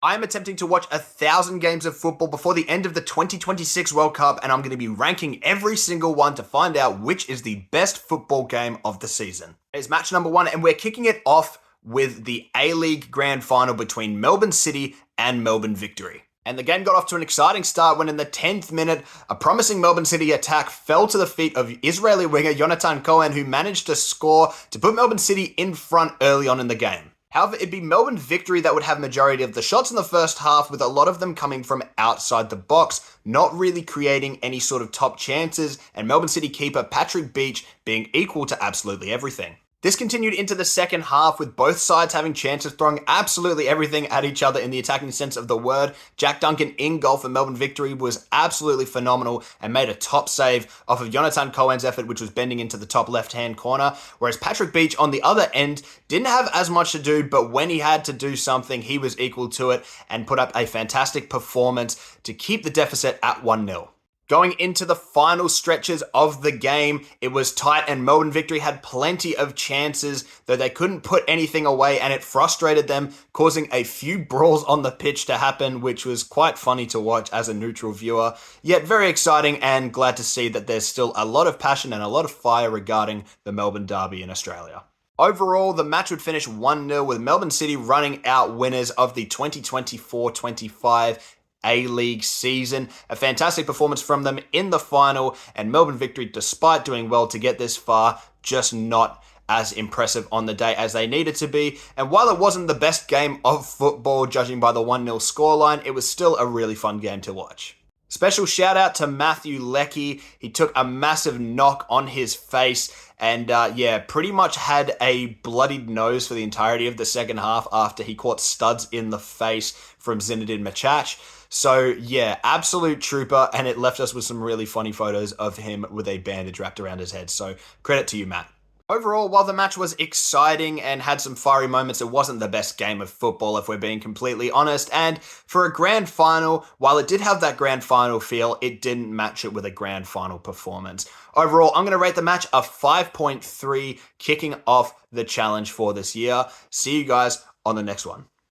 I am attempting to watch 1,000 games of football before the end of the 2026 World Cup, and I'm going to be ranking every single one to find out which is the best football game of the season. It's match number 1, and we're kicking it off with the A-League Grand Final between Melbourne City and Melbourne Victory. And the game got off to an exciting start when in the 10th minute, a promising Melbourne City attack fell to the feet of Israeli winger Jonathan Cohen, who managed to score to put Melbourne City in front early on in the game. However, it'd be Melbourne Victory that would have majority of the shots in the first half, with a lot of them coming from outside the box, not really creating any sort of top chances, and Melbourne City keeper Patrick Beach being equal to absolutely everything. This continued into the second half, with both sides having chances, throwing absolutely everything at each other in the attacking sense of the word. Jack Duncan in goal for Melbourne Victory was absolutely phenomenal and made a top save off of Jonathan Cohen's effort, which was bending into the top left-hand corner, whereas Patrick Beach on the other end didn't have as much to do, but when he had to do something, he was equal to it and put up a fantastic performance to keep the deficit at 1-0. Going into the final stretches of the game, it was tight and Melbourne Victory had plenty of chances, though they couldn't put anything away, and it frustrated them, causing a few brawls on the pitch to happen, which was quite funny to watch as a neutral viewer, yet very exciting and glad to see that there's still a lot of passion and a lot of fire regarding the Melbourne Derby in Australia. Overall, the match would finish 1-0 with Melbourne City running out winners of the 2024-25 A-League season. A fantastic performance from them in the final, and Melbourne Victory, despite doing well to get this far, just not as impressive on the day as they needed to be. And while it wasn't the best game of football, judging by the 1-0 scoreline, it was still a really fun game to watch. Special shout out to Matthew Leckie. He took a massive knock on his face and pretty much had a bloodied nose for the entirety of the second half after he caught studs in the face from Zinedine Machach. So yeah, absolute trooper, and it left us with some really funny photos of him with a bandage wrapped around his head. So credit to you, Matt. Overall, while the match was exciting and had some fiery moments, it wasn't the best game of football, if we're being completely honest. And for a grand final, while it did have that grand final feel, it didn't match it with a grand final performance. Overall, I'm going to rate the match a 5.3, kicking off the challenge for this year. See you guys on the next one.